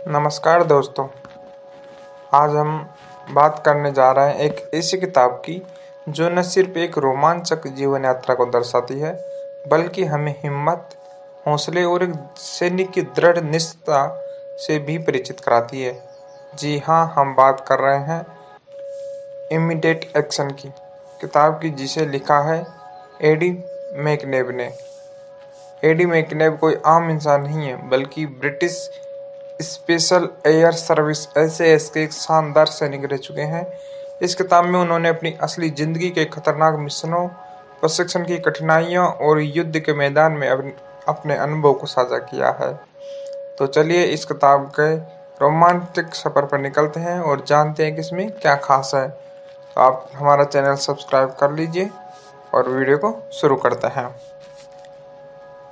नमस्कार दोस्तों। आज हम बात करने जा रहे हैं एक ऐसी किताब की जो न सिर्फ एक रोमांचक जीवन यात्रा को दर्शाती है, बल्कि हमें हिम्मत, हौसले और एक सैनिक की दृढ़ निष्ठा से भी परिचित कराती है। जी हाँ, हम बात कर रहे हैं इमीडिएट एक्शन की किताब की, जिसे लिखा है एडी मैकनेब ने। एडी मैकनेब कोई आम इंसान नहीं है, बल्कि British special air service (SAS) के एक शानदार सैनिक रह चुके हैं। इस किताब में उन्होंने अपनी असली जिंदगी के खतरनाक मिशनों, प्रशिक्षण की कठिनाइयों और युद्ध के मैदान में अपने अनुभव को साझा किया है। तो चलिए इस किताब के रोमांटिक सफर पर निकलते हैं और जानते हैं कि इसमें क्या खास है। तो आप हमारा चैनल सब्सक्राइब कर लीजिए और वीडियो को शुरू करते हैं।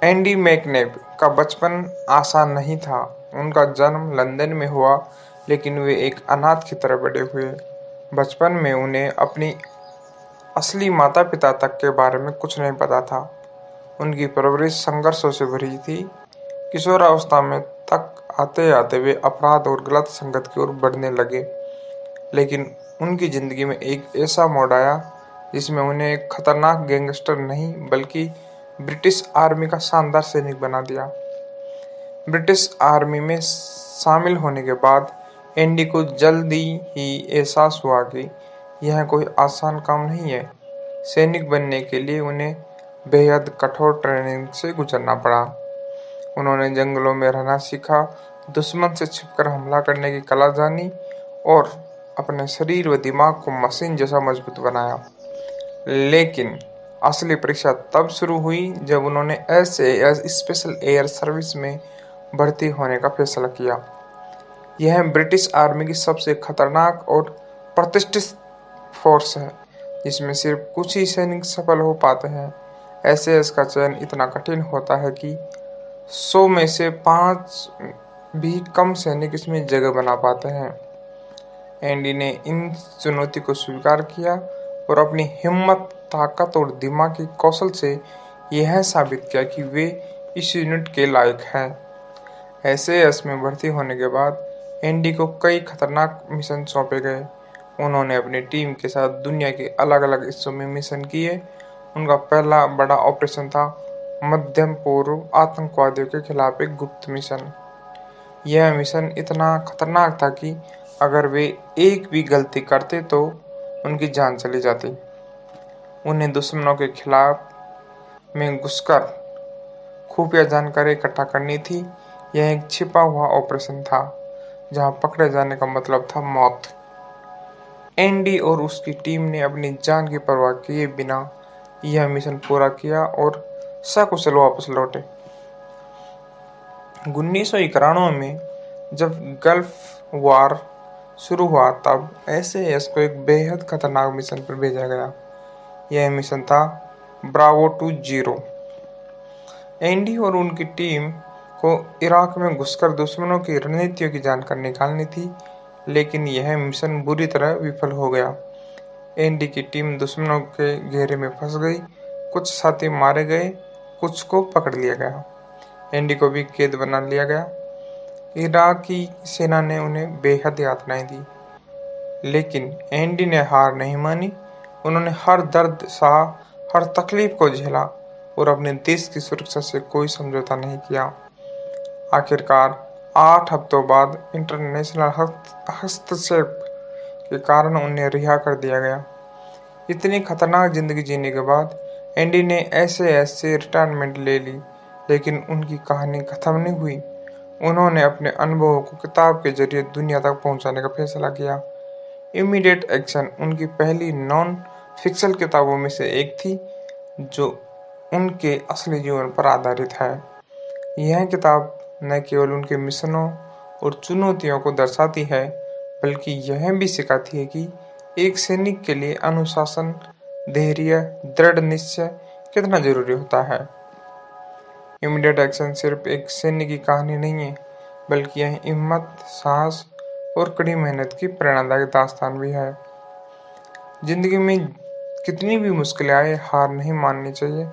एडी मैकनेब का बचपन आसान नहीं था। उनका जन्म लंदन में हुआ, लेकिन वे एक अनाथ की तरह बड़े हुए। बचपन में उन्हें अपनी असली माता पिता तक के बारे में कुछ नहीं पता था। उनकी परवरिश संघर्षों से भरी थी। किशोरावस्था में तक आते आते वे अपराध और गलत संगत की ओर बढ़ने लगे। लेकिन उनकी जिंदगी में एक ऐसा मोड़ आया जिसमें उन्हें एक खतरनाक गैंगस्टर नहीं, बल्कि ब्रिटिश आर्मी का शानदार सैनिक बना दिया। ब्रिटिश आर्मी में शामिल होने के बाद एंडी को जल्दी ही एहसास हुआ कि यह कोई आसान काम नहीं है। सैनिक बनने के लिए उन्हें बेहद कठोर ट्रेनिंग से गुजरना पड़ा। उन्होंने जंगलों में रहना सीखा, दुश्मन से छिपकर हमला करने की कला जानी और अपने शरीर व दिमाग को मशीन जैसा मजबूत बनाया। लेकिन असली परीक्षा तब शुरू हुई जब उन्होंने SAS स्पेशल एयर सर्विस में भर्ती होने का फैसला किया। यह ब्रिटिश आर्मी की सबसे खतरनाक और प्रतिष्ठित फोर्स है, जिसमें सिर्फ कुछ ही सैनिक सफल हो पाते हैं। SAS का चयन इतना कठिन होता है कि 100 में से 5 भी कम सैनिक इसमें जगह बना पाते हैं। एंडी ने इन चुनौती को स्वीकार किया और अपनी हिम्मत, ताकत और दिमागी कौशल से यह साबित किया कि वे इस यूनिट के लायक हैं। SAS में भर्ती होने के बाद एंडी को कई खतरनाक मिशन सौंपे गए। उन्होंने अपनी टीम के साथ दुनिया के अलग अलग हिस्सों में मिशन किए। उनका पहला बड़ा ऑपरेशन था मध्य पूर्व आतंकवादियों के खिलाफ एक गुप्त मिशन। यह मिशन इतना खतरनाक था कि अगर वे एक भी गलती करते तो उनकी जान चली जाती। उन्हें दुश्मनों के खिलाफ में घुसकर खुफिया जानकारी इकट्ठा करनी थी। यह एक छिपा हुआ ऑपरेशन था, जहां पकड़े जाने का मतलब था मौत। एंडी और उसकी टीम ने अपनी जान की परवाह किए बिना यह मिशन पूरा किया और सकुशल वापस लौटे। 1991 में जब गल्फ वॉर शुरू हुआ, तब SAS को एक बेहद खतरनाक मिशन पर भेजा गया। यह मिशन था ब्रावो 20। एंडी और उनकी टीम को इराक में घुसकर दुश्मनों की रणनीतियों की जानकारी निकालनी थी, लेकिन यह मिशन बुरी तरह विफल हो गया। एंडी की टीम दुश्मनों के घेरे में फंस गई। कुछ साथी मारे गए, कुछ को पकड़ लिया गया। एंडी को भी कैद बना लिया गया। इराकी सेना ने उन्हें बेहद यातनाएं दी, लेकिन एंडी ने हार नहीं मानी। उन्होंने हर दर्द सहा, हर तकलीफ को झेला और अपने देश की सुरक्षा से कोई समझौता नहीं किया। आखिरकार 8 हफ्तों बाद इंटरनेशनल हस्तक्षेप के कारण उन्हें रिहा कर दिया गया। इतनी खतरनाक जिंदगी जीने के बाद एंडी ने SAS से रिटायरमेंट ले ली, लेकिन उनकी कहानी खत्म नहीं हुई। उन्होंने अपने अनुभवों को किताब के जरिए दुनिया तक पहुंचाने का फैसला किया। इमीडिएट एक्शन उनकी पहली नॉन फिक्शन किताबों में से एक थी, जो उनके असली जीवन पर आधारित है। यह किताब न केवल उनके मिशनों और चुनौतियों को दर्शाती है, बल्कि यह भी सिखाती है कि एक सैनिक के लिए अनुशासन, धैर्य, दृढ़ निश्चय कितना जरूरी होता है। इमीडिएट एक्शन सिर्फ एक सैनिक की कहानी नहीं है, बल्कि यह हिम्मत, साहस और कड़ी मेहनत की प्रेरणादायक दास्तान भी है। जिंदगी में कितनी भी मुश्किलें आए, हार नहीं माननी चाहिए।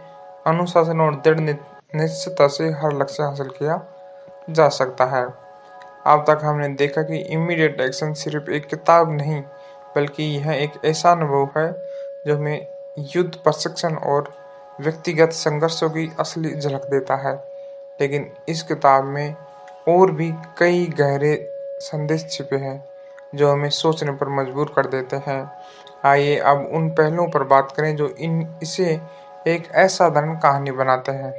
अनुशासन और दृढ़ निश्चयता से हर लक्ष्य हासिल किया जा सकता है। अब तक हमने देखा कि इमीडिएट एक्शन सिर्फ एक किताब नहीं, बल्कि यह एक ऐसा अनुभव है जो हमें युद्ध प्रशिक्षण और व्यक्तिगत संघर्षों की असली झलक देता है। लेकिन इस किताब में और भी कई गहरे संदेश छिपे हैं जो हमें सोचने पर मजबूर कर देते हैं। आइए अब उन पहलुओं पर बात करें जो इसे एक असाधारण कहानी बनाते हैं।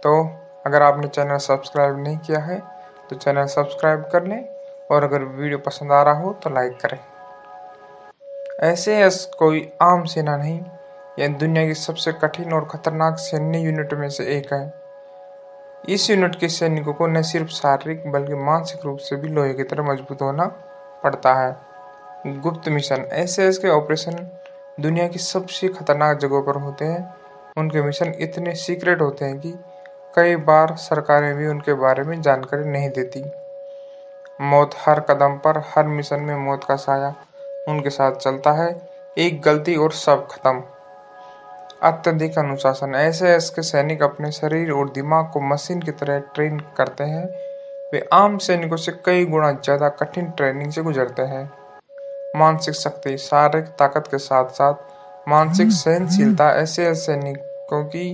तो अगर आपने चैनल सब्सक्राइब नहीं किया है तो चैनल सब्सक्राइब कर लें, और अगर वीडियो पसंद आ रहा हो तो लाइक करें। ऐसे कोई आम सेना नहीं, यह दुनिया की सबसे कठिन और खतरनाक सैन्य यूनिट में से एक है। इस यूनिट के सैनिकों को न सिर्फ शारीरिक बल्कि मानसिक रूप से भी लोहे की तरह मजबूत होना पड़ता है। गुप्त मिशन एसएएस के ऑपरेशन दुनिया की सबसे खतरनाक जगहों पर होते हैं। उनके मिशन इतने सीक्रेट होते हैं कि कई बार सरकारें भी उनके बारे में जानकारी नहीं देती। मौत हर कदम पर, हर मिशन में मौत का साया उनके साथ चलता है। एक गलती और सब खत्म। अत्यधिक अनुशासन एसएएस के सैनिक अपने शरीर और दिमाग को मशीन की तरह ट्रेन करते हैं। वे आम सैनिकों से कई गुना ज्यादा कठिन ट्रेनिंग से गुजरते हैं। मानसिक शक्ति, शारीरिक ताकत के साथ साथ मानसिक सहनशीलता एसएएस सैनिकों की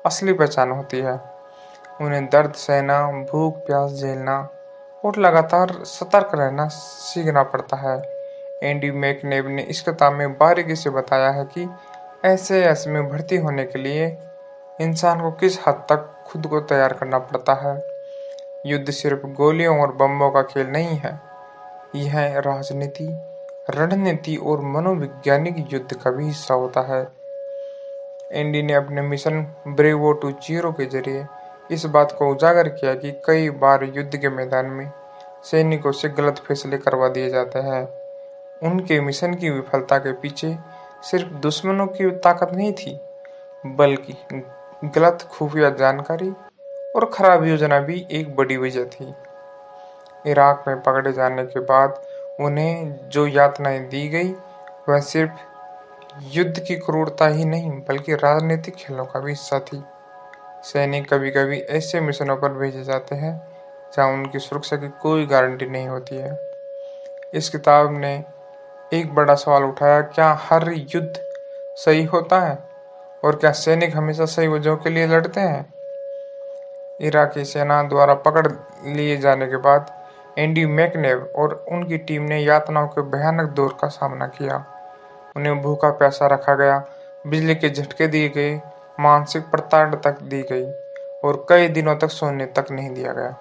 असली पहचान होती है। उन्हें दर्द सहना, भूख प्यास झेलना और लगातार सतर्क रहना सीखना पड़ता है। एंडी मैकनेब ने इस किताब में बारीकी से बताया है कि एसएएस में भर्ती होने के लिए इंसान को किस हद तक खुद को तैयार करना पड़ता है। युद्ध सिर्फ गोलियों और बमों का खेल नहीं है, यह राजनीति, रणनीति और मनोवैज्ञानिक युद्ध का भी हिस्सा होता है। एंडी ने अपने मिशन ब्रेवो टू जीरो के जरिए इस बात को उजागर किया कि कई बार युद्ध के मैदान में सैनिकों से गलत फैसले करवा दिए जाते हैं। उनके मिशन की विफलता के पीछे सिर्फ दुश्मनों की ताकत नहीं थी, बल्कि गलत खुफिया जानकारी और खराब योजना भी एक बड़ी वजह थी। इराक में पकड़े जाने के बाद उन्हें जो यातनाएं दी गई, वह सिर्फ युद्ध की क्रूरता ही नहीं बल्कि राजनीतिक खेलों का भी हिस्सा थी। सैनिक कभी कभी ऐसे मिशनों पर भेजे जाते हैं जहां उनकी सुरक्षा की कोई गारंटी नहीं होती है। इस किताब ने एक बड़ा सवाल उठाया, क्या हर युद्ध सही होता है और क्या सैनिक हमेशा सही वजहों के लिए लड़ते हैं। इराकी सेना द्वारा पकड़ लिए जाने के बाद एंडी मैकनेब और उनकी टीम ने यातनाओं के भयानक दौर का सामना किया। उन्हें भूखा प्यासा रखा गया, बिजली के झटके दिए गए, मानसिक प्रताड़ना तक दी गई और कई दिनों तक सोने तक नहीं दिया गया।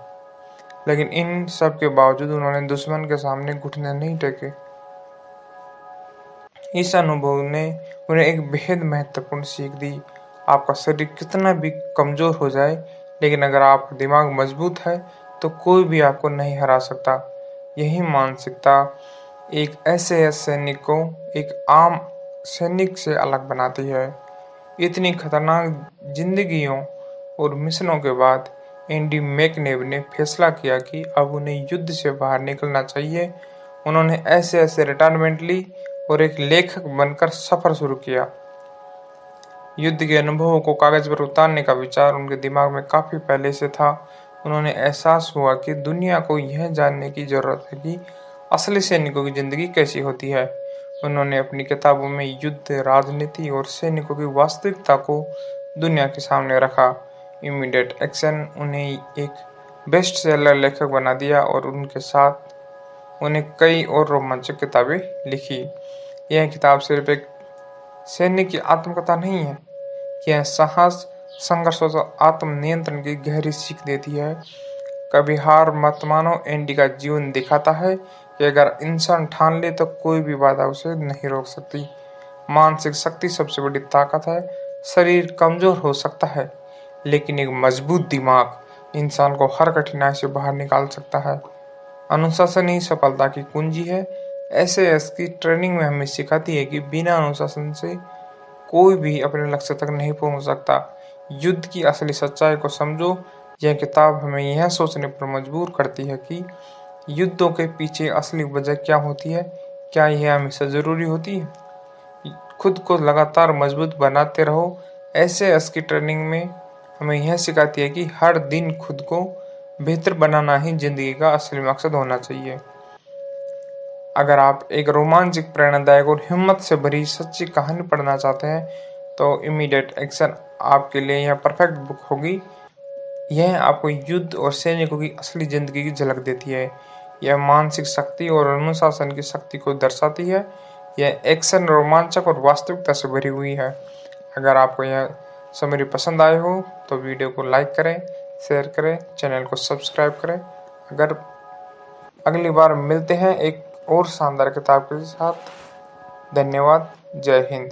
लेकिन इन सब के बावजूद उन्होंने दुश्मन के सामने घुटने नहीं टेके। इस अनुभव ने उन्हें एक बेहद महत्वपूर्ण सीख दी। आपका शरीर कितना भी कमजोर हो जाए, लेकिन अगर आपका दिमाग मजबूत है तो कोई भी आपको नहीं हरा सकता। यही मानसिकता एक एसएएस सैनिक को एक आम सैनिक से अलग बनाती है। इतनी खतरनाक जिंदगियों और मिशनों के बाद एंडी मैकनेब ने फैसला किया कि अब उन्हें युद्ध से बाहर निकलना चाहिए। उन्होंने एसएएस से रिटायरमेंट ली और एक लेखक बनकर सफर शुरू किया। युद्ध के अनुभवों को कागज पर उतारने का विचार उनके दिमाग में काफी पहले से था। उन्होंने एहसास हुआ कि दुनिया को यह जानने की जरूरत है कि असली सैनिकों की जिंदगी कैसी होती है। उन्होंने अपनी किताबों में युद्ध, राजनीति और सैनिकों की वास्तविकता को दुनिया के सामने रखा। इमीडिएट एक्शन उन्हें एक बेस्ट सेलर लेखक बना दिया और उनके साथ उन्हें कई और रोमांचक किताबें लिखी। यह किताब सिर्फ एक सैनिक की आत्मकथा नहीं है, यह साहस, संघर्ष और आत्मनियंत्रण की गहरी सीख देती है। कभी हार मत मानो, एंडी का जीवन दिखाता है कि अगर इंसान ठान ले तो कोई भी बाधा उसे नहीं रोक सकती। मानसिक शक्ति सबसे बड़ी ताकत है। शरीर कमजोर हो सकता है, लेकिन एक मजबूत दिमाग इंसान को हर कठिनाई से बाहर निकाल सकता है। अनुशासन ही सफलता की कुंजी है। एसएएस की ट्रेनिंग में हमें सिखाती है कि बिना अनुशासन से कोई भी अपने लक्ष्य तक नहीं पहुंच सकता। युद्ध की असली सच्चाई को समझो। यह किताब हमें यह सोचने पर मजबूर करती है कि युद्धों के पीछे असली वजह क्या होती है, क्या यह हमेशा जरूरी होती है। खुद को लगातार मजबूत बनाते रहो। एसएएस की ट्रेनिंग में हमें यह सिखाती है कि हर दिन खुद को बेहतर बनाना ही जिंदगी का असली मकसद होना चाहिए। अगर आप एक रोमांचक, प्रेरणादायक और हिम्मत से भरी सच्ची कहानी पढ़ना चाहते हैं तो इमीडिएट एक्शन आपके लिए यह परफेक्ट बुक होगी। यह आपको युद्ध और सैनिकों की असली जिंदगी की झलक देती है। यह मानसिक शक्ति और अनुशासन की शक्ति को दर्शाती है। यह एक्शन, रोमांचक और वास्तविकता से भरी हुई है। अगर आपको यह समरी पसंद आए हो तो वीडियो को लाइक करें, शेयर करें, चैनल को सब्सक्राइब करें। अगर अगली बार मिलते हैं एक और शानदार किताब के साथ। धन्यवाद। जय हिंद।